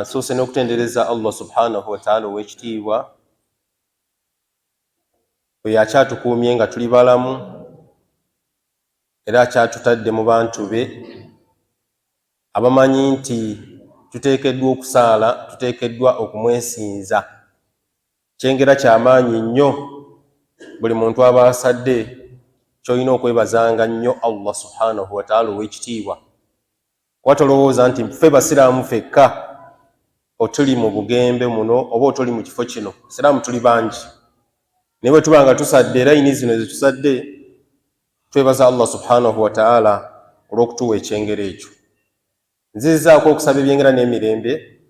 Soose n'okutendereza Allah subhanahu wa ta'ala ow'ekitiibwa bwe yakyatukuumye nga tuli balamu era akyatutadde mu bantu be abamanyi nti tuteekeddwa okusaala, tuteekeddwa okumwesinza. Kyengera kyamaanyi nnyo buli muntu aba asadde ky'olina okwebazanga nnyo Allah subhanahu wa ta'ala ow'ekitiibwa. Kuba tolowooza nti ffe basiraamu fekka otuli mu bugembe muno oba otuli mu kifo kino, siraamu tuli bangi. Naye bwe tuba nga tusadde era yini zino zetusadde, twebaza Allah subhanahu wa ta'ala olw'okutuwa ekyengera ekyo. Nzizaako okusaba ebyengera n'emirembe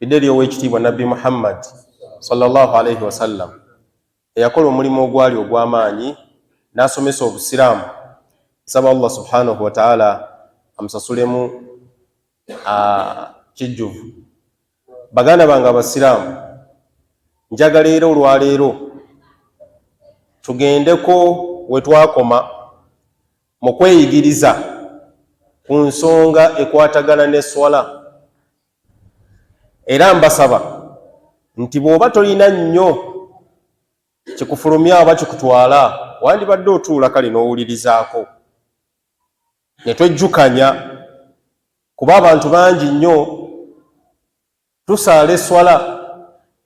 bidde eri ow'ekitiibwa Nabbi Muhammad sallallahu alayhi wa sallam eyakola omulimu ogwali ogw'amaanyi n'asomesa obusiraamu. Nsaba Allah subhanahu wa ta'ala amusasulemu kijjuvu. Baganda bange abasiraamu, njagala era olwaleero tugendeko we twakoma mu kweyigiriza ku nsonga ekwatagana ne swala. Era mbasaba nti bw'oba tolina nnyo kikufulumya oba kikutwala, wandibadde otuula kale n'owulirizaako ne twejjukanya, kuba abantu bangi nnyo tusaala eswala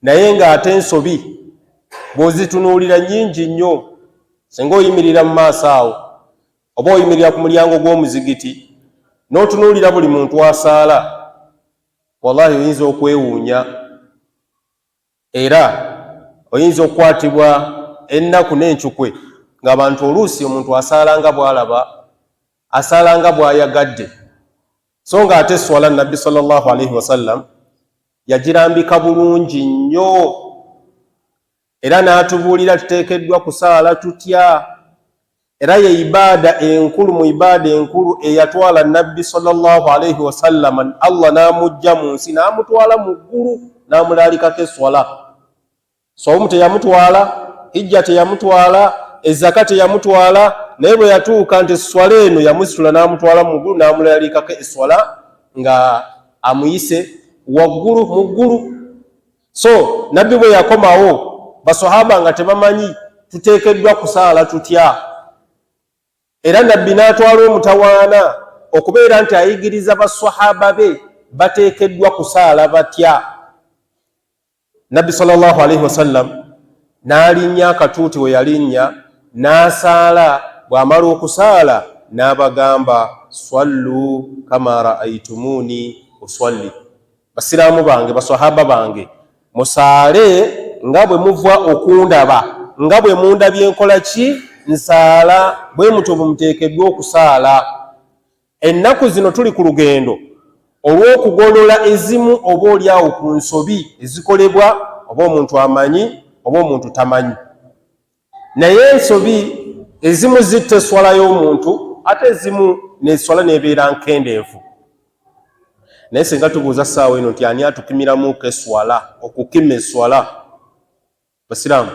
naye ng'ate ensobi bw'ozitunuulira nnyingi nnyo. Singa oyimirira mu maaso awo oba oyimirira ku mulyango gw'omuzigiti n'otunuulira buli muntu asaala, wallahi oyinza okwewuunya era oyinza okukwatibwa ennaku n'encukwe ng'abantu oluusi omuntu asaala nga bw'alaba, asaala nga bw'ayagadde. So nga ate swala Nabbi sallallahu alayhi wasallam yagirambika bulungi nnyo era n'atubuulira tuteekeddwa kusaala tutya. Era ye ibaada enkulu mu ibaada enkulu eyatwala Nabbi sallallahu alayhi wasallam, Allah n'amujja mu nsi n'amutwala mu ggulu n'amulaalikako eswala. Sawumu teyamutwala, hijja teyamutwala, ezzaka teyamutwala, naye bwe yatuuka nti eswala eno yamusitula n'amutwala mu ggulu n'amulaalikako eswala nga amuyise waggulu mu ggulu. So Nabbi bwe yakomawo basahaba nga tebamanyi tuteekeddwa kusaala tutya, era Nabbi n'atwala omutawaana okubeera nti ayigiriza basahaba be bateekeddwa kusaala batya. Nabbi sallallahu alayhi wasallam n'alinnya akatuuti we yalinnya n'asaala. Bw'amala okusaala n'abagamba swallu kama ra'aytumuni usalli. Basiraamu bange, basahaba bange, musaale nga bwe muva okundaba, nga bwe mundabye nkola ki nsaala, bwe mutyo bwe muteekeddwa okusaala. Ennaku zino tuli ku lugendo olw'okugolola ezimu oba oliawo ku nsobi ezikolebwa oba omuntu amanyi oba omuntu tamanyi. Naye ensobi ezimu zitta eswala y'omuntu ate ezimu n'eswala n'ebeera nkendeevu. Naye singa tubuuza ssaawa eno nti ani atukimiramuko eswala, okukima eswala? Basiraamu,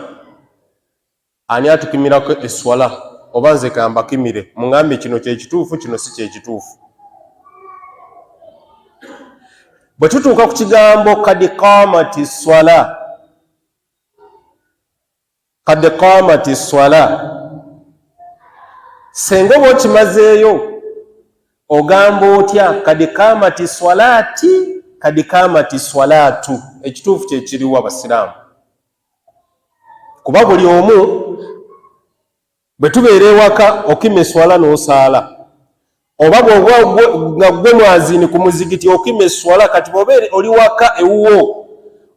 ani atukimirako eswala? Oba nze kambakimire muŋambe kino kyekituufu, kino si kyekituufu. Bwe tutuuka ku kigambo kad qaamati swala, kad qaamati swala, senga oba okimazeeyo ogamba otya? Kad qaamati swalaati, kad qaamati swalaatu. Ekituufu kyekiriwa basiraamu? Kuba buli omu bwe tubeera ewaka okima eswala n'osaala, oba nga gwe mwazini ku muzigiti okima eswala, kati bw'oba oli waka ewuwo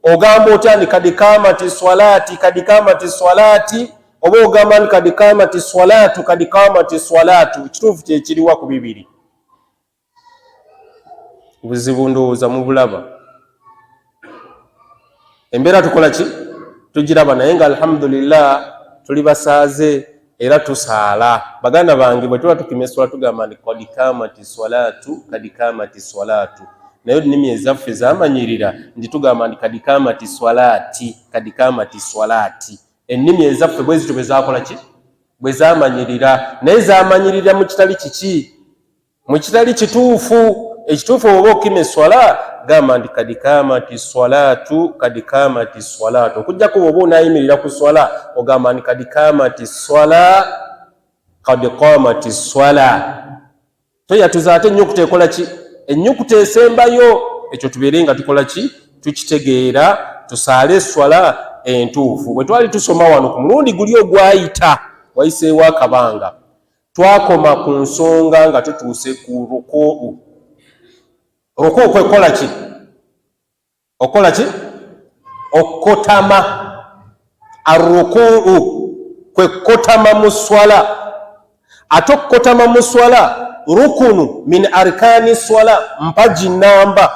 ogamba otya ni kad qaamati swalaati, kad qaamati swalaati, oba ogamba ni kad qaamati swalaatu, kad qaamati swalaatu. Ekituufu kyekiriwa ku bibiri? Obuzibu ndowooza mubulaba. Embeera tukola ki? Tugiraba, naye nga alhamdulillah tuli basaaze era tusaala. Baganda bange bwe tuba tukima eswala tugamba ni kad qaamati swalaatu, kad qaamati swalaatu. Naye ennimi ezaffe zamanyirira nti tugamba ni kad qaamati swalaati, kad qaamati swalaati. Ennimi ezaffe bwe zityo bwe zakola ki? Bwe zamanyirira. Naye zamanyirira mu kitali kiki? Mu kitali kituufu. Ekituufu oba okima eswala gamba nti kad kamati salatu kad kamati salatu okujjako bw'oba onayimirira ku swala ogamba nti kad kamati swala kad qamati swala toyatuza ate ennyukuta ekola ki ennyukuta esembayo ekyo tubeere nga tukola ki tukitegeera tusaale swala entuufu bwe twali tusoma wano ku mulundi guli ogwayita wayiseewo akabanga twakoma ku nsonga nga tutuuse ku rukuu rukuu kwekola ki okola ki okotama arrukuu kwekotama mu swala ate okukotama mu swala rukunu min arkani swala mpaji namba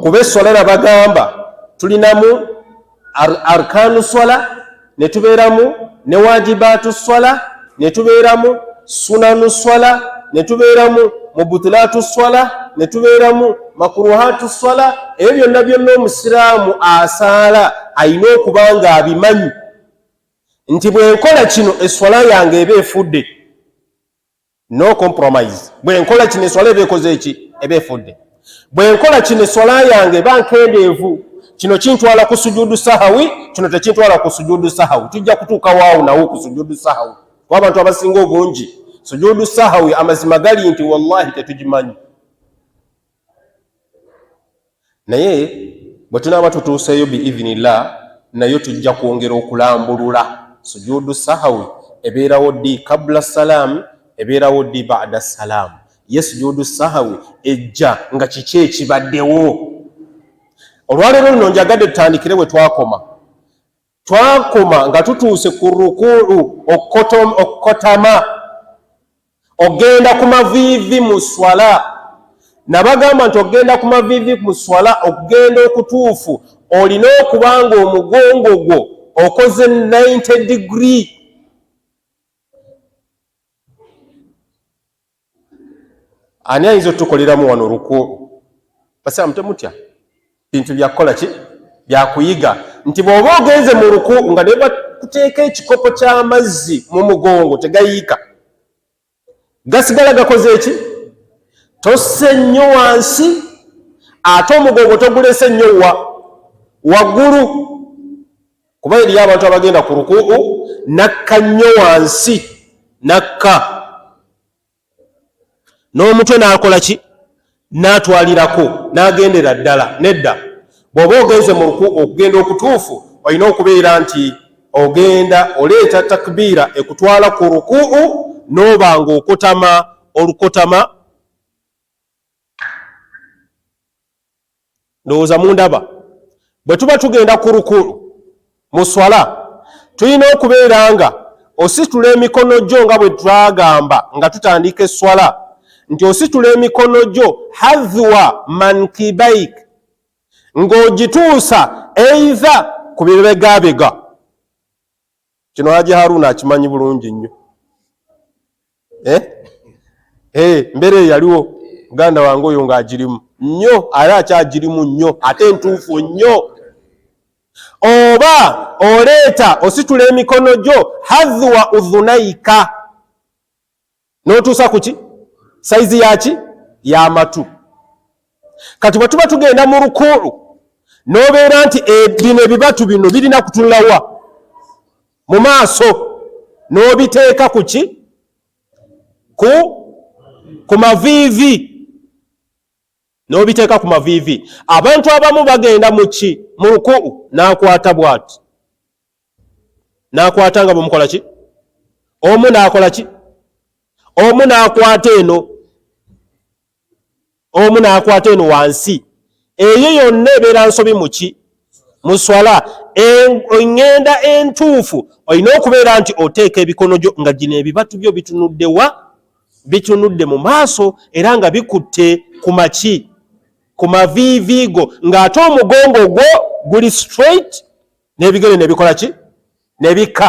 kuba eswala nabagamba tulinamu arkanu swala ne tubeeramu ne wajibatu swala ne tubeeramu sunanu swala ne tubeeramu mubutulatu swala ne tubeeramu makruhatu swala ebyo byonna byonna omusiraamu asaala alina okuba nga abimanyi nti bwenkola kino eswala yange eba efudde no compromise bwenkola kino eswala eba ekoze eki eba efudde bwenkola kino eswala yange eba nkendeevu kino kintwala ku sujudu sahawi kino tekintwala ku sujudu sahawi tujja kutuuka waawo nawo ku sujudu sahawi kuba abantu abasinga obungi sujudu sahawi amazima gali nti wallahi tetugimanyi naye bwe tunaaba tutuuseeyo biidhinillah nayo tujja kwongera okulambulula sujudu sahawi ebeerawo ddi kabula salaamu ebeerawo ddi baada salaamu ye sujudu sahawi ejja nga kiki ekibaddewo olwaleero luno njagadde tutandikire bwe twakoma nga tutuuse ku rukuu okukotama ogenda ku maviivi mu swala nabagamba nti ogenda ku maviivi mu swala okugenda okutuufu olina okuba nga omugongo gwo okoze 90 degree ani ayinza otukoleramu wano rukuu basaamu temutya bintu byakukola ki byakuyiga nti bw'oba ogenze mu rukuu nga ne bakuteeka ekikopo ky'amazzi mu mugongo tegayiika gasigala gakoze eki tosse nnyo wansi ate omugongo togulese nnyo waggulu kuba eriyo abantu abagenda ku rukuu nakka nnyo wansi nakka n'omutwe n'akola ki n'atwalirako n'agendera ddala nedda bw'oba ogenze mu rukuu okugenda okutuufu olina okubeera nti ogenda oleeta takbiira ekutwala ku rukuu n'oba nga okotama olukotama ndowooza mundaba bwe tuba tugenda ku rukuu mu swala tulina okubeera nga ositula emikono gyo nga bwe twagamba nga tutandika eswala nti ositula emikono gyo hadhwa mankibaik ng'ogituusa eitha ku bibegabega kino Haji Haruna akimanyi bulungi nnyo mbeera yaliwo muganda wange oyo ng'agirimu nnyo era akyagirimu nnyo ate ntuufu nnyo oba oleeta ositula emikono gyo hadhwa udhunaika n'otuusa ku ki saizi yaki y'amatu kati bwe tuba tugenda mu rukuu n'obeera nti bino ebibatu bino birina kutunulawa mu maaso n'obiteeka ku ki ku maviivi n'obiteeka ku maviivi abantu abamu bagenda mu rukuu n'akwata bw'ati n'akwata nga bwemukola ki omu n'akola ki omu n'akwata eno omu n'akwata eno wansi eyo yonna ebeera nsobi mu ki mu swala engenda entuufu olina okubeera nti oteeka ebikono gyo nga gino ebibatu byo bitunudde bitunudde mu maaso era nga bikutte ku maki ku maviivi go ng'ate omugongo gwo guli straight n'ebigere ne bikola ki ne bikka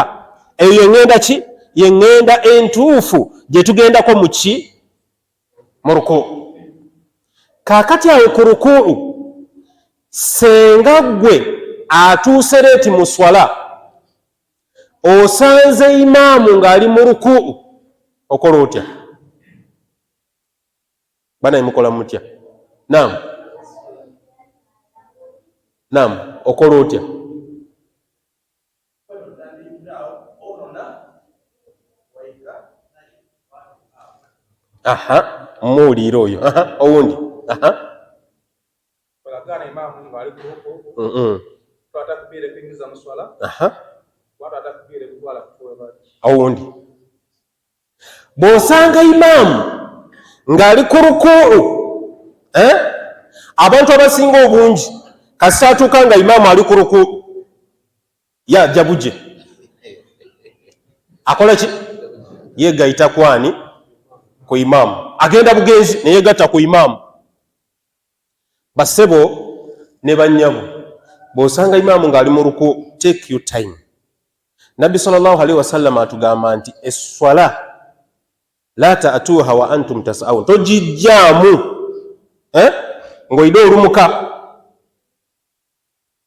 eyo yengenda ki yengenda entuufu gye tugendako mu ki mu rukuu kaakati awo ku rukuu senga gwe atuuse leeti mu swala osanze imaamu ng'ali mu rukuu okola otya banaye mukola mutya naam Naam, okola otya? Aha, muwulira oyo. Aha, owundi. Aha. Aha. Owundi. Bw'osanga imaamu ng'ali ku rukuu, abantu abasinga obungi kasita atuuka nga imaamu ali ku rukuu yajja buje akola ki? Yeegayita kwani? Ku imaamu. Agenda bugenzi ne yeegatta ku imaamu. Bassebo ne bannyabo, bw'osanga imaamu ng'ali mu rukuu, take your time. Nabbi sallallahu alaihi wasallam atugamba nti esswala la ta'tuha wa antum tas'awun, togijjaamu ng'oyina olumuka.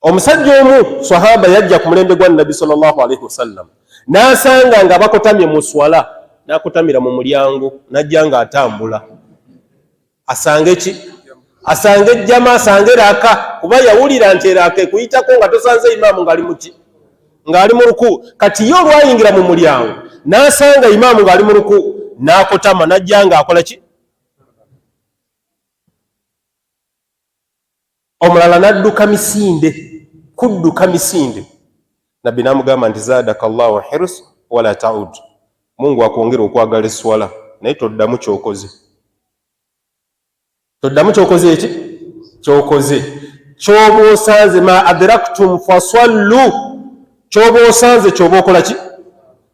Omusajja omu sahaba yajja ku mulembe gwa Nabbi sallallahu alaihi wasallam n'asanga nga bakotamye mu swala, n'akotamira mu mulyango, n'ajja ng'atambula asange ki? Asange ejjama, asange raka, kuba yawulira nti eraka ekuyitako nga tosanze imaamu ng'ali mu ki? Ng'ali mu ruku. Kati ye olwayingira mu mulyango n'asanga imaamu ng'ali mu ruku, n'akotama n'ajja ng'akola ki? Omulala n'adduka misinde, kudduka misinde. Nabbi n'amugamba nti zaadaka Allahu hirs wala ta'ud, Mungu akwongera okwagala esswala naye toddamu kyokoze. Toddamu kyokoze eki? Kyokoze. Ky'oba osanze ma adraktum faswallu, ky'oba osanze ky'oba okola ki?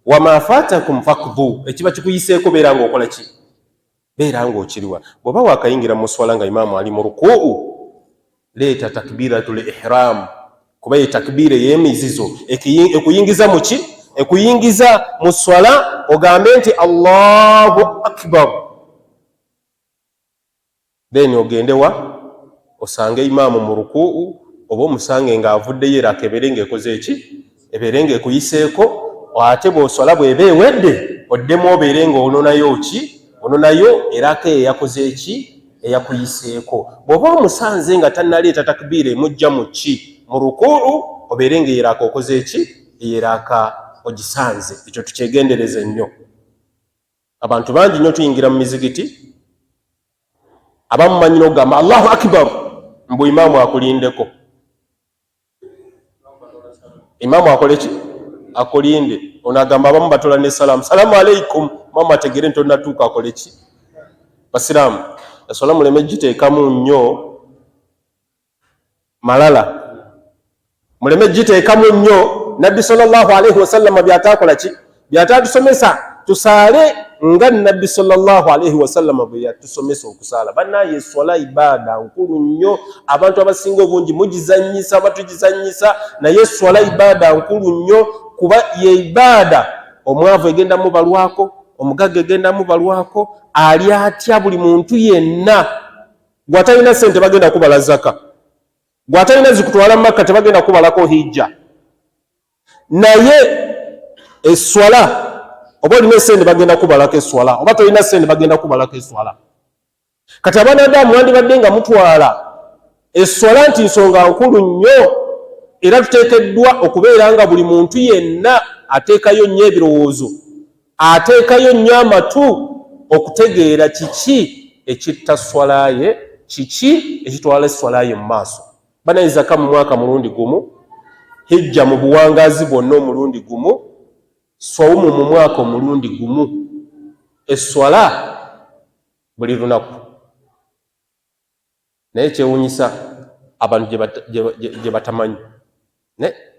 Wa ma fatakum faqdu, ekiba kikuyiseeko beera ng'okola ki? Beera ng'okiriwa. Bw'oba waakayingira mu swala nga imaamu ali mu rukuu, leeta takbiratul ihram, kuba ye takbira ey'emizizo ekuyingiza mu ki? Ekuyingiza mu swala, ogambe nti Allahu akbar, then ogende wa? Osange imaamu mu rukuu, oba omusange ng'avuddeyo eraka ebeere ng'ekoze eki? Ebeere ng'ekuyiseeko, ate bw'oswala bw'eba ewedde oddemu obeere ng'ononayo ki? Ononayo eraka eyakoze eki? Eyakuyiseeko. Bw'oba omusanze nga tannaleeta takbiira emujja mu ki? Mu rukuu, obeere ng'eraka okoze eki? Eraka ogisanze. Ekyo tukyegendereze nnyo. Abantu bangi nnyo tuyingira mu mizigiti, abamu manyina okugamba Allahu akbar, mbu imaamu akulindeko. Imaamu akole ki? Akulinde. Onagamba abamu batola ne salaamu, salaamu alaikum, mama ategere nti onnatuuka akole ki? Basiraamu, eswala muleme giteekamu nnyo malala, muleme giteekamu nnyo. Nabbi sallallahu alaihi wasallam byataakola ki? Byatatusomesa tusaale nga Nabbi sallallahu alaihi wasallam bwe yatusomesa okusaala. Bannaye eswala ibaada nkulu nnyo, abantu abasinga obungi mugizannyisa, batugizannyisa, naye eswala ibaada nkulu nnyo, kuba ye ibaada omwavu egenda mubalwako, omugagga egenda mubalwako, ali atya buli muntu yenna. Gwatalina sente bagenda kubala zaka, gwatalina zikutwala Makka tebagenda kubalako hijja. Naye eswala, oba olina sente bagenda kubalako eswala, oba tolina sente bagenda kubalako eswala. Kati abanadamu mwandibadde nga mutwala eswala nti nsonga nkulu nnyo, era tuteekeddwa okubeera nga buli muntu yenna ateekayo nnyo ebirowoozo, ateekayo nnyo amatu okutegeera kiki ekitta swala ye, kiki ekitwala eswala ye mu maaso. Banayizaka mu mwaka mulundi gumu, hijja mu buwangazi bwonna omulundi gumu, swawumu mu mwaka omulundi gumu, eswala buli lunaku. Naye kyewuunyisa abantu gye batamanyi,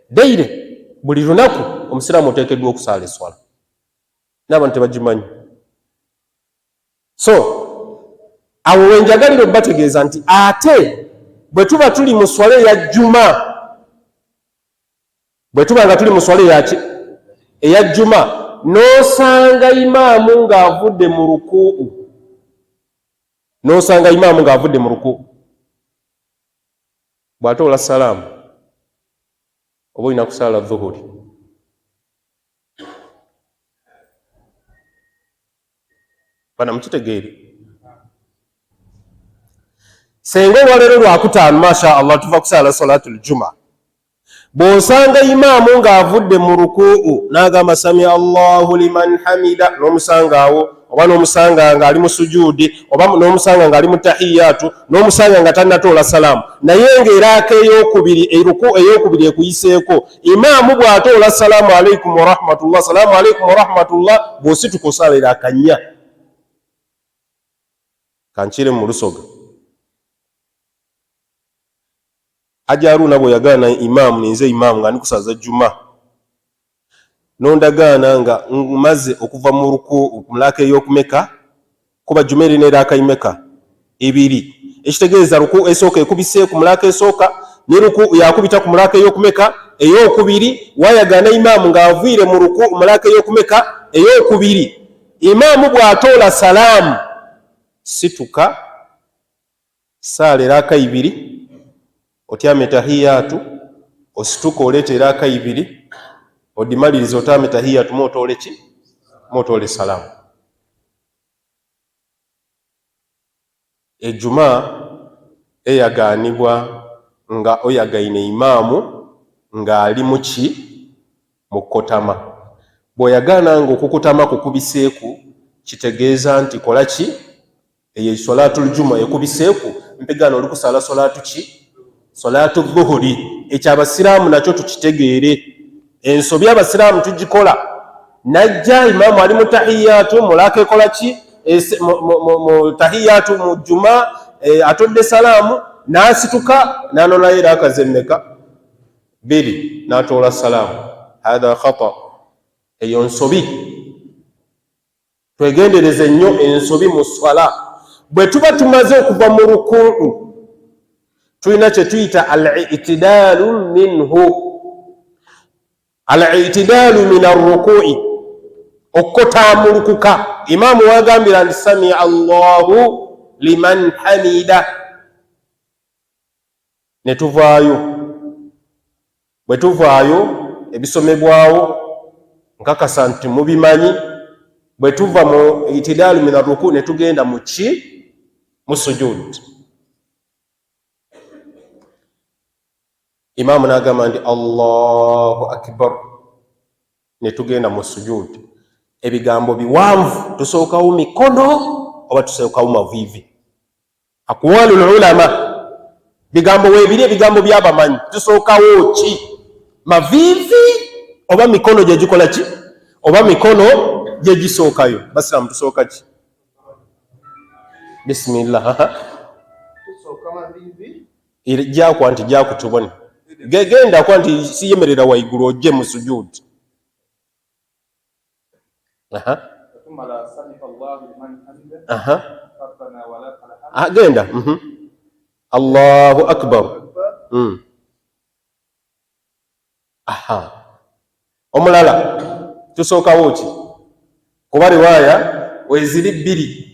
deire buli lunaku omusiraamu oteekeddwa okusaala eswala, n'abantu tebagimanyi. So awo wenjagalira okubategeeza nti ate bwe tuba tuli mu swala eya juma, bwe tuba nga tuli mu swala eyaki? Eya juma, n'osanga imaamu ng'avudde mu rukuu, n'osanga imaamu ng'avudde mu rukuu, bw'atoola salaamu oba olina kusaala dhuhuri, bana mukitegeere. senga olwaleero lwakutaano masha Allah tuva kusala salatul juma bw'osanga imaamu ng'avudde mu rukuu n'agamba sami Allahu liman hamida n'omusanga awo oba n'omusanga nga ali mu sujuudi oba n'omusanga nga ali mu tahiyatu n'omusanga nga tannatoola salaamu naye ng'eraaka eyokubiri ekuyiseeko imaamu bw'atoola salaamu alaikum warahmatullah salaamu alaikum warahmatullah bw'osituka osalira akannya kankire mu lusoga Ajaruna bwe yagaana imaamu ninze imaamu nga ndikusaza juma nondagaana nga maze okuva mu ruku mulaka ey'okumeka kuba juma erina eraaka imeka ebiri ekitegeeza ruku esooka ekubise ku mulaka esooka ne ruku yakubita ku mulaka ey'okumeka ey'okubiri wayagaana imaamu ng'aviire mu ruku mulaka ey'okumeka ey'okubiri imaamu bw'atoola salaamu situka saala eraaka ibiri otyame tahiyatu osituka oleeta eraaka ibiri odimaliriza otyame tahiyatu mootoole ki mootoole salaamu ejjuma eyagaanibwa nga oyagaine imaamu ng'ali mu ki mu kkotama bw'oyagaana nga okukutama kukubiseeku kitegeeza nti kola ki eyo solatul juma ekubiseeku mpegano oli kusala solatu ki solatu dhuhuri ekyabasiraamu nakyo tukitegeere ensobi abasiraamu tugikola najja imaamu ali mu tahiyatu mulaka ekola ki mu tahiyatu mu juma atodde salaamu n'asituka n'anolayo eraaka zemmeka biri n'atoola salaamu hatha khata eyo nsobi twegendereze nnyo ensobi mu swala bwe tuba tumaze okuva mu rukuu tulina kye tuyita al-i'tidaalu minhu al-i'tidaalu min ar-ruku'i okkotaamulukuka imaamu wagambira nti sami Allahu liman hamida ne tuvaayo bwe tuvaayo ebisomebwawo nkakasa nti mubimanyi bwe tuva mu i'tidaalu min ar-ruku' ne tugenda mu ki mu sujud imaamu n'agamba nti Allahu akbar ne tugenda mu sujud ebigambo biwanvu tusookawo mikono oba tusookawo maviivi aqwalul ulama bigambo weebiri ebigambo byabamanyi tusookawo ki maviivi oba mikono gye gikola ki oba mikono gye gisookayo basiraamu tusooka ki bismillah tusooka maviivi ijjakwa nti jakutubone genda kwa nti siyemerera waigulu ojje mu sujud genda Allahu akbar omulala tusookawo ki kuba riwaaya weziri bbiri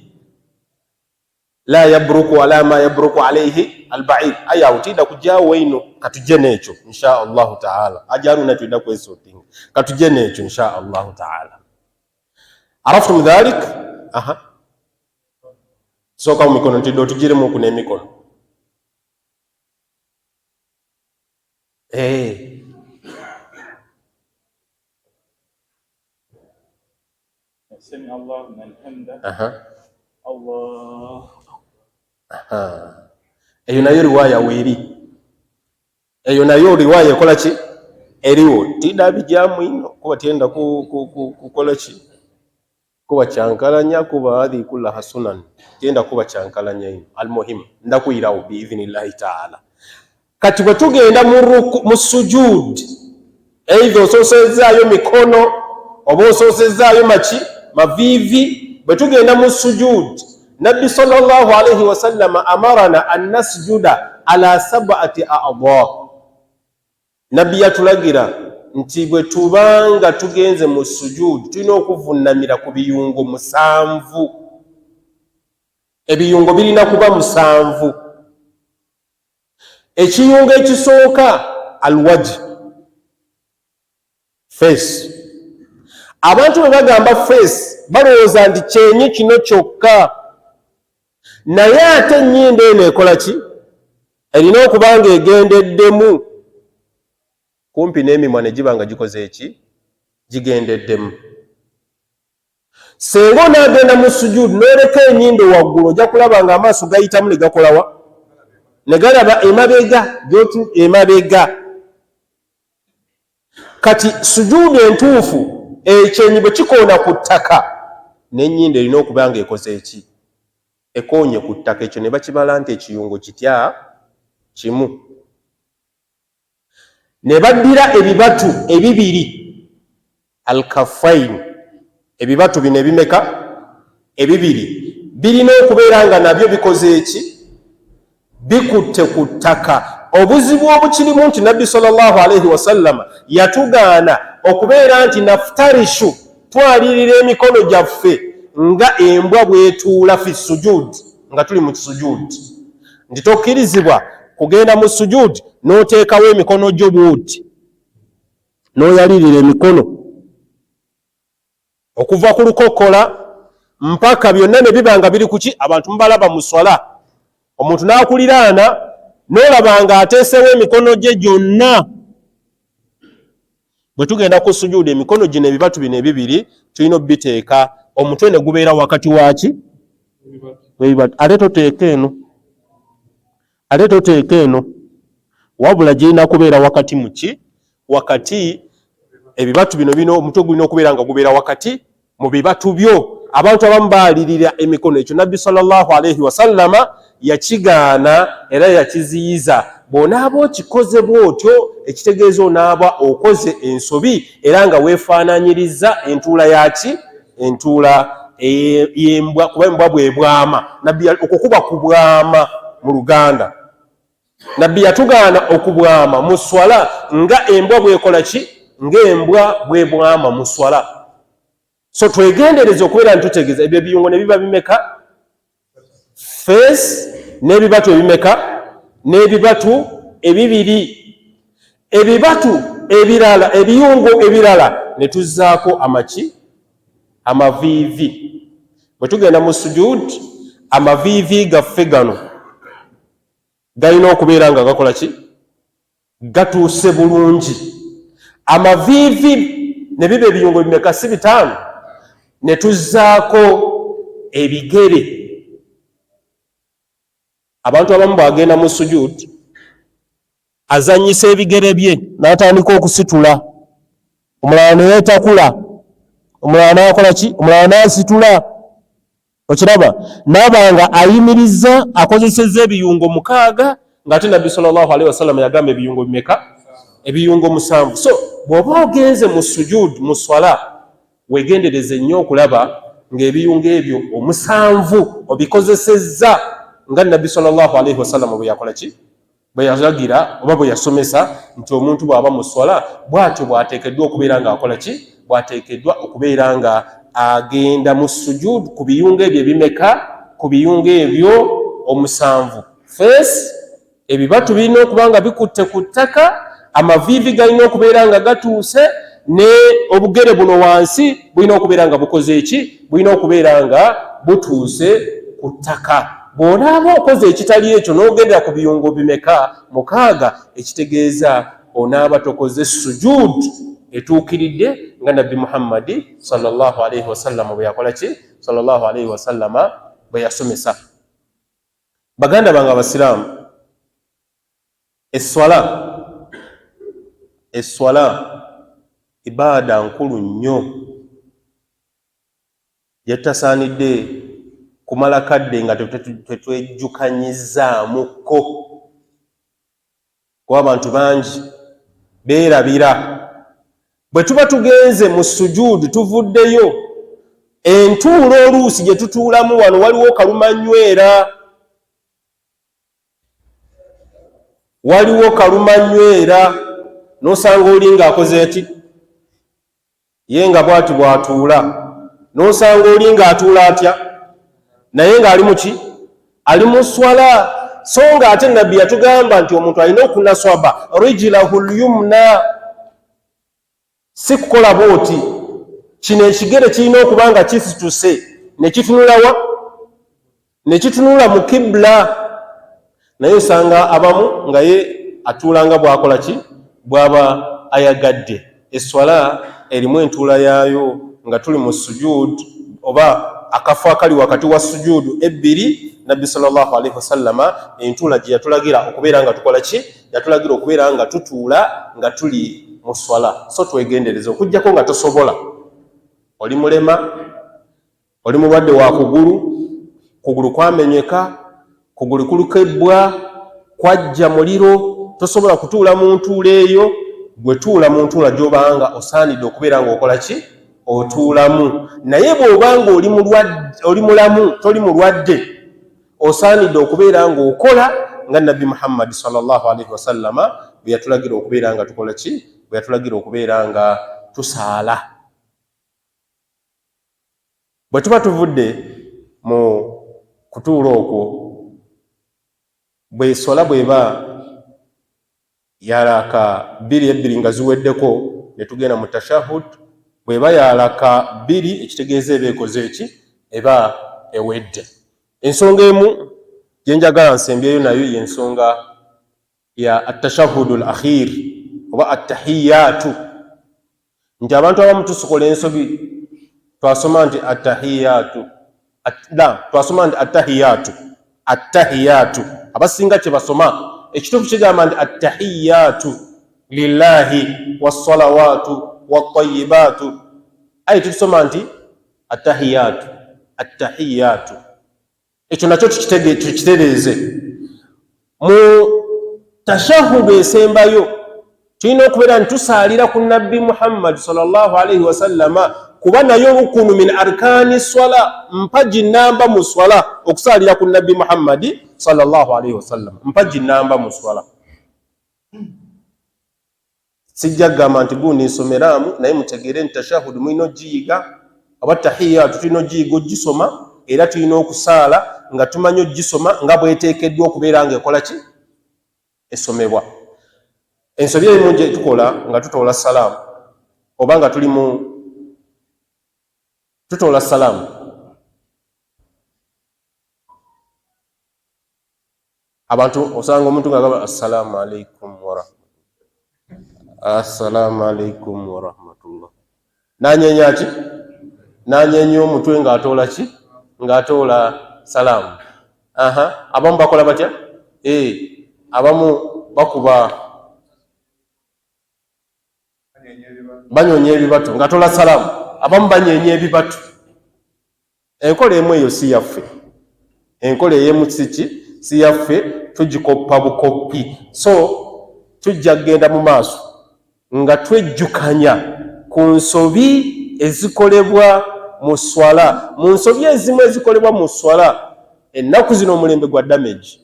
la yabruku wala ma yabruku alayhi albaid aya utida kujaawo ino katuje nekyo insha Allah taala ajaruna tuida kwesotinga katuje nekyo insha Allah taala araftum dhalik soka mu mikono tido tujire mu kuna mikono sami Allah man hamda Allah eyo nayo riwaya weeri eyo nayo riwaya ekola ki eriwo tida bijamu ino kuba tienda kukola ki kuba kyankalanya kuba hadhi kula hasunan tienda kuba kyankalanya ino almuhim ndakuyirawo biidhnillahi taala kati bwe tugenda mu sujud either ososezaayo mikono oba ososezaayo maki maviivi bwe tugenda mu sujud Nabbi sallallahu alayhi wa sallam amarana an nasjuda ala sab'ati a'dha. Nabbi yatulagira nti bwe tubanga tugenze mu sujud tulina okuvunnamira ku biyungo musanvu. Ebiyungo birina kuba musanvu. Ekiyungo ekisooka alwajh, face. Abantu bwe bagamba face balowooza nti kyenyi kino kyokka. naye ate ennyindo eno ekola ki? Erina okuba nga egendeddemu kumpi n'emimwa ne giba nga gikoze eki? Gigendeddemu. Senga onaagenda mu sujuudi n'oleka ennyindo waggulu ojja kulaba nga amaaso gayitamu ne gakolawa? Ne galaba emabega, emabega. Kati sujuudi entuufu ekyenyi bwe kikoona ku ttaka n'ennyindo erina okuba nga ekoze eki? Ekoonye ku ttaka. Ekyo ne bakibala nti ekiyungo kitya kimu. Ne baddira ebibatu ebibiri al-kaffayn. Ebibatu bino ebimeka? Ebibiri. Birina okubeera nga nabyo bikoze eki? Bikutte ku ttaka. Obuzibu obukirimu nti Nabbi sallallahu alayhi wa sallam yatugaana okubeera nti naftarishu, twalirira emikono gyaffe nga embwa bwetuula fi sujud, nga tuli mu sujud. Nti tokkirizibwa kugenda mu sujud n'oteekawo emikono gyo bw'oti n'oyalirira emikono okuva ku lukokola mpaka byonna ne biba nga biri kuki? Abantu mubalaba mu swala, omuntu n'akuliraana n'olaba nga ateesewo emikono gye gyonna. Bwe tugenda ku sujuudi emikono gino ebibatu bino ebibiri tulina obiteeka, omutwe ne gubeera wakati waki? Ate toteeka eno, ate toteeka eno, wabula girina kubeera wakati mu ki? Wakati. Ebibatu bino omutwe gulina okubeera nga gubeera wakati mu bibatu byo. Abantu abamu baalirira emikono. Ekyo Nabbi sallallahu alayhi wa sallama yakigaana era yakiziyiza. Bw'onaaba okikoze bw'otyo ekitegeeza onaaba okoze ensobi era nga weefaananyiriza entuula yaki? Entuula y'embwa, kuba embwa bw'ebwama. Nabbi okukuba kubwama mu Luganda. Nabbi yatugaana okubwama mu swala nga embwa bw'ekola ki? Ng'embwa bw'ebwama mu swala. So twegendereze okubeera ntutegeeza ebyo ebiyungo ne biba bimeka? Face n'ebibatu ebimeka? N'ebibatu ebibiri. Ebibatu ebirala, ebiyungo ebirala ne tuzzaako amaki? Amaviivi. Bwe tugenda mu sujud, amaviivi gaffe gano galina okubeera nga gakola ki? Gatuuse bulungi. Amaviivi ne biba ebiyungo bimeka? Si bitaano. Ne tuzzaako ebigere. Abantu abamu bwagenda mu sujud azannyisa ebigere bye n'atandika okusitula, omulala ne yeetakula, omulala n'akola ki? Omulala n'asitula. Okiraba? N'aba nga ayimirizza akozesezza ebiyungo 6 ng'ate Nabbi sallallahu alayhi wa sallam yagamba ebiyungo bimeka? Ebiyungo 7. So bw'oba ogenze mu sujud mu swala weegendereze nnyo okulaba ng'ebiyungo ebyo 7 obikozesezza nga Nabbi sallallahu alayhi wa sallam bwe yakola ki? Bwe yalagira oba bwe yasomesa nti omuntu bw'aba mu swala bw'atyo bw'ateekeddwa okubeera ng'akola ki? Bw'ateekeddwa okubeera nga agenda mu sujud ku biyungo ebyo bimeka? Ku biyungo ebyo 7. Face, ebibatu birina okuba nga bikutte ku ttaka, amaviivi galina okubeera nga gatuuse, ne obugere buno wansi bulina okubeera nga bukoze eki? Bulina okubeera nga butuuse ku ttaka. Bw'onaaba okoze ekitali ekyo n'ogendera ku biyungo bimeka? 6, ekitegeeza onaaba tokoze sujud etuukiridde nga Nabbi Muhammadi sallallahu alayhi wa sallam bwe yakola ki? Sallallahu alayhi wa sallama bwe yasomesa. Baganda bange Abasiraamu, esswala ibaada nkulu nnyo yetasaanidde kumala kadde nga tetwejjukanyizzaamukko, kuba abantu bangi beerabira. Bwe tuba tugenze mu sujudu tuvuddeyo, entuulo oluusi gye tutuulamu wano waliwo kalumanywera, waliwo kalumanywera, n'osanga oli ng'akoze eki? Ye nga bw'ati bw'atuula, n'osanga oli ng'atuula atya? Naye ng'ali mu ki? Ali mu swala. So ng'ate Nabbi yatugamba nti omuntu alina okunaswaba rijlahu lyumna, si kukola bw'oti. Kino ekigere kirina okuba nga kisituse ne kitunulawa? nekitunula mu kibla naye osanga abamu nga ye atuulanga bwakola ki bwaba ayagadde. Eswala erimu entuula yaayo nga tuli mu sujud oba akafo akali wakati wa sujudu ebbiri. Nabbi sallallahu alaihi wasallama entuula gye yatulagira okubeera nga tukola ki yatulagira okubeera nga tutuula nga tuli mu swala. So twegendereze okujjako nga tosobola, oli mulema, oli mulwadde wa kugulu kwamenyeka, kugulu kulukebbwa, kwajja muliro, tosobola kutuula mu ntuula eyo, gwe tuula mu ntuula gy'obanga osaanidde okubeera nga okola ki otuulamu. Naye bw'obanga oli mulamu toli mulwadde, osaanidde okubeera nga okola nga Nabbi Muhammad sallallahu alaihi wasallama bwe yatulagira okubeera nga tukola ki bwe yatulagira okubeera nga tusaala. Bwe tuba tuvudde mu kutuula okwo, bwe swala bweba yalaka 2 nga ziweddeko ne tugenda mu tashahud, bweba yalaka 2 ekitegeeza eba ekoze eki eba ewedde. Ensonga emu gyenjagala nsembyeyo nayo y'ensonga ya atashahudul akhir oba attahiyatu, nti abantu abamu tusokola ensobi twasoma nti attahiyatu abasinga kye basoma ekituufu kigamba nti attahiyatu lillahi wassalawatu wattayibatu, aye tukisoma nti attahiyatu. Ekyo nakyo tukitereeze. Mu tashahudu esembayo tulina okubeera nti tusaalira ku Nabbi Muhammad sallallahu alaihi wasallama, kuba nayo rukunu min arkani swala, mpaji namba mu swala okusaalira ku Nabbi Muhammad sallallahu alaihi wasallam, mpaji namba mu swala. Sijja kugamba nti gundi nsomeramu, naye mutegeere nti tashahudu mulina ogiyiga, oba tahiyatu tulina ogiyiga ogisoma, era tulina okusaala nga tumanyi ogisoma nga bweteekeddwa okubeera nga ekola ki esomebwa. Ensobi emu gye tukola nga tutoola salaamu oba nga tuli mu tutoola salaamu, abantu osanga omuntu ng'agamba assalaamu alaikum assalamu alaikum warahmatullah, nanyenya ati nanyenya omutwe ng'atoola ki ng'atoola salaamu. Abamu bakola batya? Abamu bakuba banyonya ebibatu ng'atoola salaamu, abamu banyenya ebibatu. Enkola emu eyo si yaffe, enkola ey'emu si yaffe, tugikoppa bukoppi. So tujja kgenda mu maaso nga twejjukanya ku nsobi ezikolebwa mu swala. Mu nsobi ezimu ezikolebwa mu swala, ennaku zino omulembe gwa damage.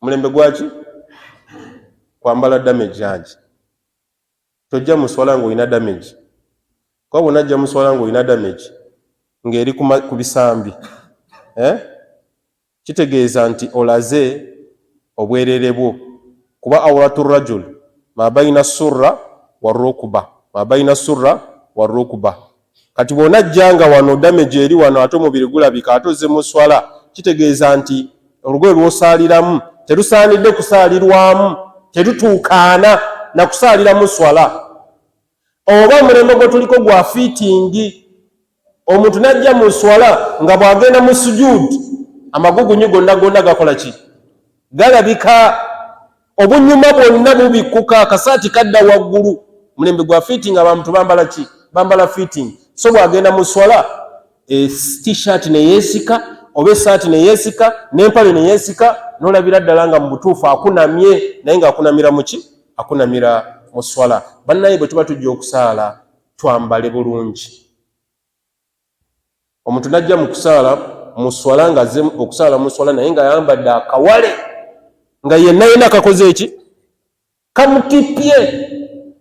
Mulembe gwaki? Kwambala damage yangi. Tojja mu swala ng'olina damage. Kwa bw'onajja mu swala ng'olina damage ng'eri ku bisambi, kitegeeza nti olaze obwerere bwo, kuba awratu rajul ma baina surra wa rukuba. Kati bw'onajjanga wano damage eri wano ate omubiri gulabika ate ozze mu swala, kitegeeza nti olugoye lw'osaaliramu terusaanidde kusaalirwamu, terutuukaana na kusaalira mu swala. Oba omulembe gwe tuliko gwa fiitingi, omuntu najja mu swala nga bw'agenda mu sujud amagugunyu gonna gakola ki? Galabika, obunyuma bwonna bubikuka, akasaati kadda waggulu. Mulembe gwa fiitingi abantu bambala ki? Bambala fiitingi. So bw'agenda mu swala t-shirt neyeesika oba essaati neyeesika n'empale neyeesika, n'olabira ddala nga mu butuufu akunamye, naye ng'akunamira mu ki? Akunamira mu swala. Bannaye bwe tuba tujja okusaala twambale bulungi. Omuntu najja mu kusaala mu swala ng'azze okusaala mu swala naye ng'ayambadde akawale nga yenna akakoze eki? Kamutipye,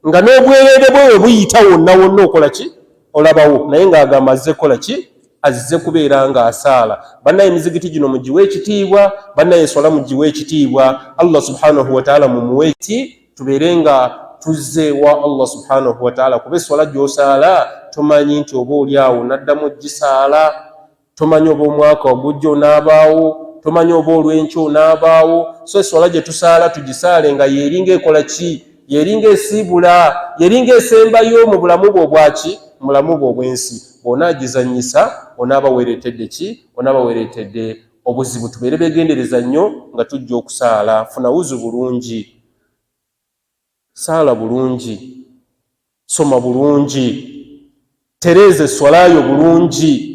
nga n'obwereere bwe buyita wonna okola ki? Olabawo, naye ng'agamba azze kukola ki? Azze kubeera ng'asaala. Bannaye emizigiti gino mugiwe ekitiibwa, bannaye swala mugiwe ekitiibwa. Allah subhanahu wa ta'ala mumuwe eki, tubeere nga tuzze wa Allah subhanahu wa ta'ala, kuba swala gy'osaala tomanyi nti oba oli awo naddamu gisaala, tomanyi oba omwaka ogujja onaabaawo, tomanyi oba olw'enkya onaabaawo. So eswala gye tusaala tugisaale nga yeringa ekola ki? Yeringa esiibula, yeringa esembayo mu bulamu bwo obwaki? Mu bulamu bwo obw'ensi. Bw'onaagizannyisa onaaba weereetedde ki? Onaaba weereetedde obuzibu. Tubeere beegendereza nnyo nga tujja okusaala. Funa wuzu bulungi, saala bulungi, soma bulungi, tereeza eswalayo bulungi.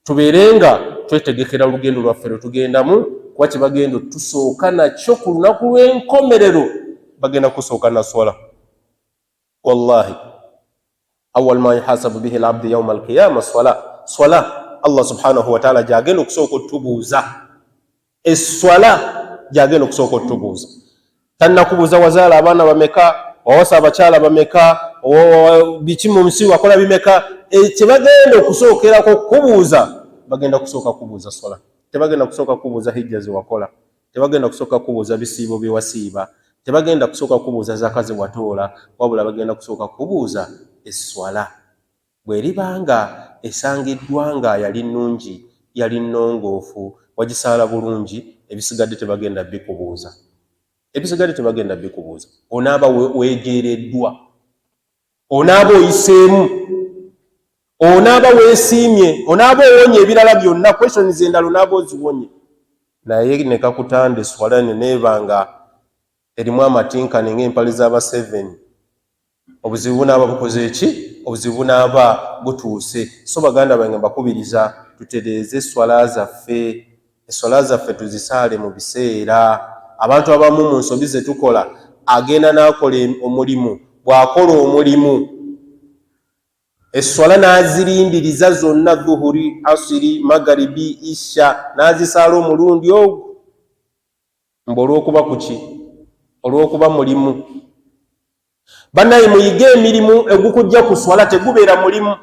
Tubeere nga twetegekera olugendo lwaffe lwe tugendamu, kuba kye bagenda tusooka nakyo ku lunaku lw'enkomerero bagenda kusooka na swala. Wallahi awwal ma yuhasabu bihi al-abdu yawma al-qiyama swala. Allah subhanahu wa ta'ala gyagenda okusooka otubuuza. Eswala gyagenda okusooka otubuuza. Tannakubuuza wazaala abaana bameka, wawasa abakyala bameka, biki mu nsi wakola bimeka. Kye bagenda okusookerako kubuuza, bagenda kusooka kubuuza swala. Tebagenda kusooka kubuuza hijja ze wakola, tebagenda kusooka kubuuza bisiibo bye wasiiba, tebagenda kusooka kubuuza zaka ze watoola, wabula bagenda kusooka kubuuza eswala. Bw'eribanga esangiddwa nga yali nnungi, yali nnongoofu, wagisaala bulungi, ebisigadde tebagenda bikubuuza. Ebisigadde tebagenda bikubuuza. Onaaba weegeereddwa, onaaba oyiseemu, onaaba weesiimye, onaaba owonye ebirala byonna, questions endala onaaba oziwonye. Naye ne kakutanda eswala neneebanga erimu amatinkane ng'empale z'aba 7, obuzibu bunaaba bukoze eki? Obuzibu bunaaba butuuse. So baganda bange mbakubiriza tutereeze eswala zaffe, eswala zaffe tuzisaale mu biseera. Abantu abamu mu nsobi ze tukola, agenda n'akola omulimu, bw'akola omulimu eswala n'azirindiriza zonna, dhuhuri, asiri, magaribi, isha, n'azisaala omulundi ogwo. Mbu olw'okuba kuki? Olw'okuba mulimu. Bannaye muyige emirimu egukujja ku swala, tegubeera mulimu.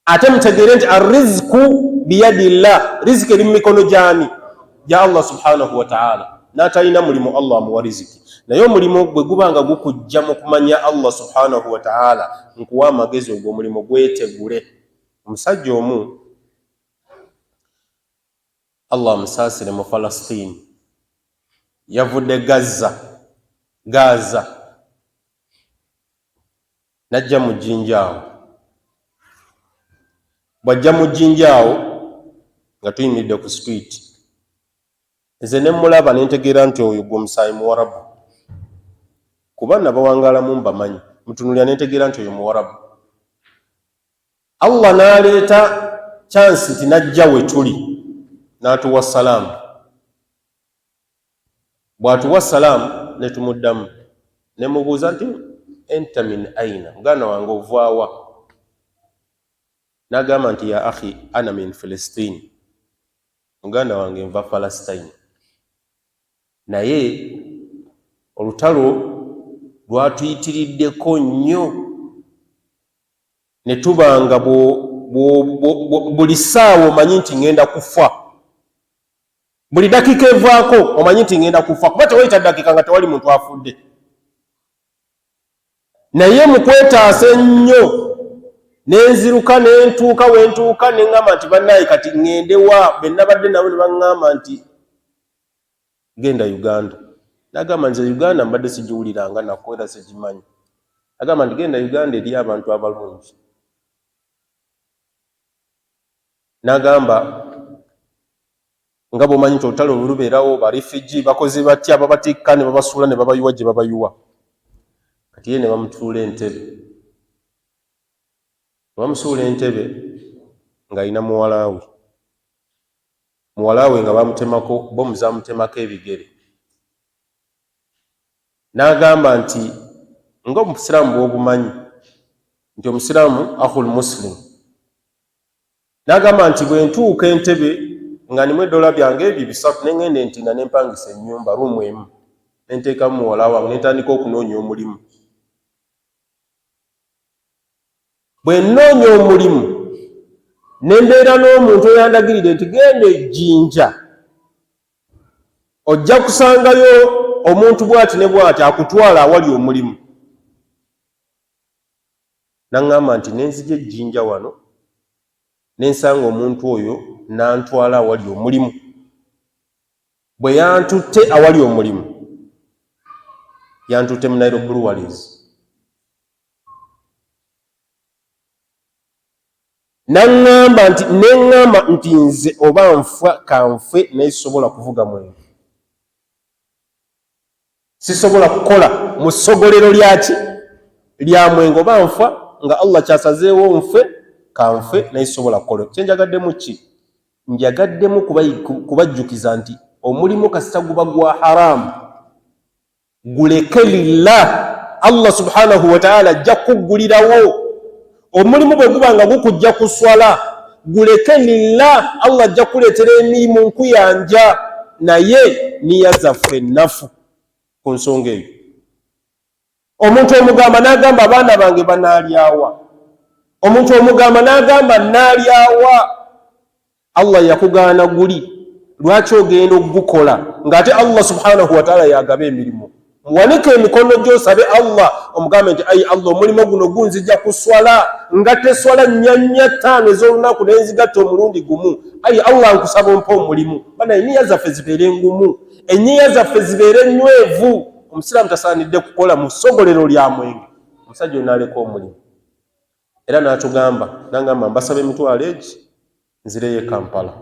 Ate mutegeere nti arrizqu biyadillah, riziki eri mu mikono gy'ani? Gya Allah subhanahu wa ta'ala. N'atalina mulimu Allah amuwa riziki. Naye omulimu bwe guba nga gukujja mu kumanya Allah subhanahu wa ta'ala, nkuwa amagezi ogwo omulimu gwetegule. Omusajja omu Allah amusaasire mu Palestine, yavudde Gaza najja mu Jinjaawo. Bw'ajja mu Jinjaawo nga tuyimiridde ku street, nze ne mulaba ne ntegeera nti oyo gwe Musaayi Muwarabu, kuba nabawangalamu mbamanyi. Mutunulira ne ntegeera nti oyo Muwarabu. Allah n'aleeta chance nti najja we tuli, n'atuwa salaamu. Bw'atuwa salaamu ne tumuddamu, ne mubuuza nti enta min aina, muganda wange ovaawa? N'agamba nti ya akhi ana min Filistini, muganda wange nva Palestine. Naye olutalo lwatuyitiriddeko nnyo, ne tubanga buli ssaawa omanyi nti ngenda kufa, buli dakiika evaako omanyi nti ngenda kufa, kuba tewayita dakiika nga tewali muntu afudde. Naye mu kwetaasa ennyo nenziruka nentuuka wentuuka neŋŋamba nti bannaye kati ŋŋende wa? Be nnabadde nabo ne baŋŋamba nti genda Uganda. N'agamba nze Uganda mbadde sigiwuliranga nako era sigimanyi. Agamba nti genda Uganda eri abantu abalungi. N'agamba nga bw'omanyi nti olutalo olubeerawo, barifugee bakoze batya, babatikka ne babasuula ne babayuwa gye babayuwa. Kati ye ne bamutuula entebe. Bamusuula entebe ng'alina muwala we. Muwala we nga bamutemako, bomu zamutemako ebigere. N'agamba nti ng'Omusiraamu bw'obumanyi nti Omusiraamu akhul muslim. N'agamba nti bwe ntuuka entebe nga nimu $3 byange ebyo 3 neŋŋenda entinda ne mpangisa ennyumba ruumu emu, ne nteekamu muwala wange ne ntandika okunoonya omulimu. Bwe nnoonya omulimu ne mbeera n'omuntu eyandagirire nti genda Ejjinja, ojja kusangayo omuntu bw'ati ne bw'ati akutwala awali omulimu. N'aŋŋamba nti nenzija Ejjinja wano nensanga omuntu oyo nantwala awali omulimu. Bwe yantutte awali omulimu, yantutte mu Nairobi Breweries, neŋŋamba nti nze oba nfa kanfe naye sisobola kuvuga mwenge, sisobola kukola mu ssogolero lyaki lya mwenge, oba nfa nga Allah kyasazeewo nfe kanfe naye sisobola kukola. Kyenjagaddemu ki? Njagaddemu kubajjukiza nti omulimu kasita guba gwa haramu, guleke lillah, Allah subhanahu wa ta'ala ajja kuggulirawo. Omulimu bwe guba nga gukujja kuswala, guleke lillah, Allah ajja kuleetera emirimu nkuyanja, naye niya zaffe ennafu ku nsonga eyo. Omuntu omugamba n'agamba abaana bange banaalyawa, omuntu omugamba n'agamba naalyawa. Allah yakugaana guli, lwaki ogenda okugukola ng'ate Allah subhanahu wa ta'ala yagaba emirimu? Muwanike emikono gy'osabe Allah, omugambe nti ayi Allah, omulimu guno gunzija kuswala nga teswala nnyanya ttaano ez'olunaku n'enzigatta omulundi gumu. Ayi Allah, nkusaba ompa omulimu. Bana enniya zaffe zibeere ngumu, enniya zaffe zibeere nywevu. Omusiraamu tasaanidde kukola mu ssogolero lya mwenge. Omusajja onaaleka omulimu era n'agamba mbasaba emitwalo egi nzireyo e Kampala.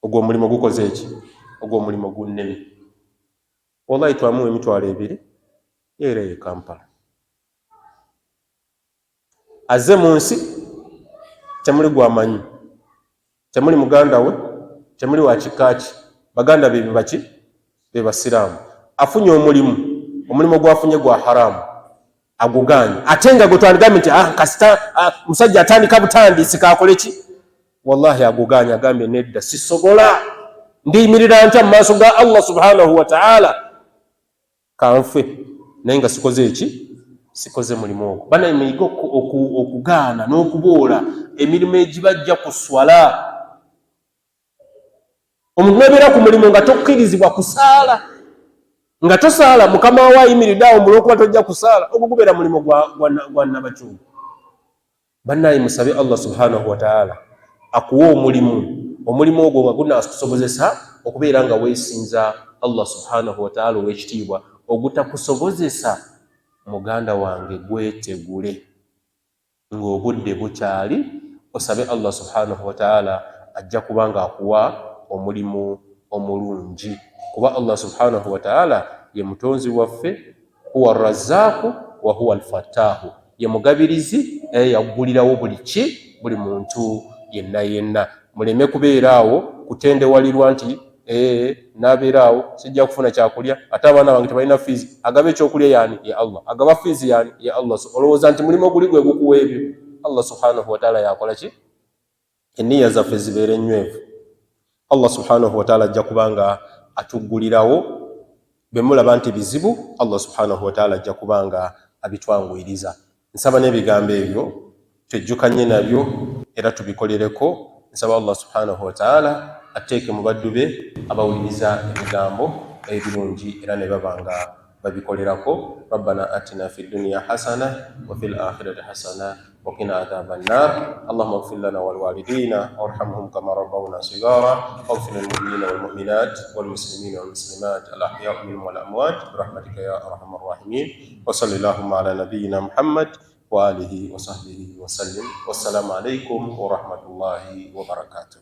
Ogwo omulimu gukoze eki? Ogwo omulimu gunneme. Wallahi twamuwa emitwalo ebiri yeereyo e Kampala. Azze mu nsi temuli gwamanyi, temuli muganda we, temuli wa kikaaki, baganda be baki? Be basiraamu. Afunye omulimu gwafunye gwa haramu, aguganye. Ate nga gwe twaligambe nti kasita musajja atandika butandisi kakole ki? Wallahi aguganye, agambye nedda, sisobola, ndiyimirira ntya mu maaso ga Allah subhanahu wa ta'ala kanfe naye nga sikoze eki? Sikoze mulimu ogwo. Bana muyige okugaana n'okuboola emirimu egibajja kuswala. Omuntu n'ebeera ku mulimu nga tokkirizibwa kusaala, nga tosaala mukama wa ayimiridde awo mulwokuba tojja kusaala, ogwo gubeera mulimu gwa nabakyugu. Bannaye musabe Allah subhanahu wa ta'ala akuwa omulimu ogwo nga gunakusobozesa okubeera nga weesinza Allah subhanahu wa ta'ala ow'ekitiibwa, ogutakusobozesa muganda wange gwetegule ng'obudde bukyali, osabe Allah subhanahu wa ta'ala ajja kubanga akuwa omulimu omulungi, kuba Allah subhanahu wa ta'ala ye mutonzi waffe, huwa arrazzaaku wa huwa alfattaahu, ye mugabirizi yaggulirawo buli muntu yenna. Muleme kubeeraawo kutendewalirwa nti nabeeraawo sijja kufuna kyakulya, ate abaana bange tebalina fiizi. Agaba ekyokulya yaani? Ye Allah. Agaba fiizi yaani? Ye Allah. Olowooza nti mulimu guli gwe gukuwa ebyo? Allah subhanahu wa ta'ala yakola ki? Enniya zaffe zibeere nywevu. Allah subhanahu wa ta'ala ajja kubanga atuggulirawo bwe mulaba nti bizibu, Allah subhanahu wa ta'ala ajja kubanga abitwanguyiriza. Nsaba n'ebigambo ebyo twejjukanye nabyo era tubikolereko. Nsaba Allah subhanahu wa ta'ala ateeke mu baddu be abawuliriza ebigambo ebirungi era ne babanga babikolerako. Rabbana atina fid dunya hasana wa fil akhirati hasana wa qina adhaban nar. Allahumma ighfir lana wal walidina warhamhum kama rabbawna sigara waghfir lil mu'minina wal mu'minat wal muslimina wal muslimat al ahya'i minhum wal amwat birahmatika ya arhamar rahimin. Wa sallallahu ala nabiyyina Muhammad wa alihi wa sahbihi wa sallim. Wassalamu alaikum wa rahmatullahi wa barakatuh.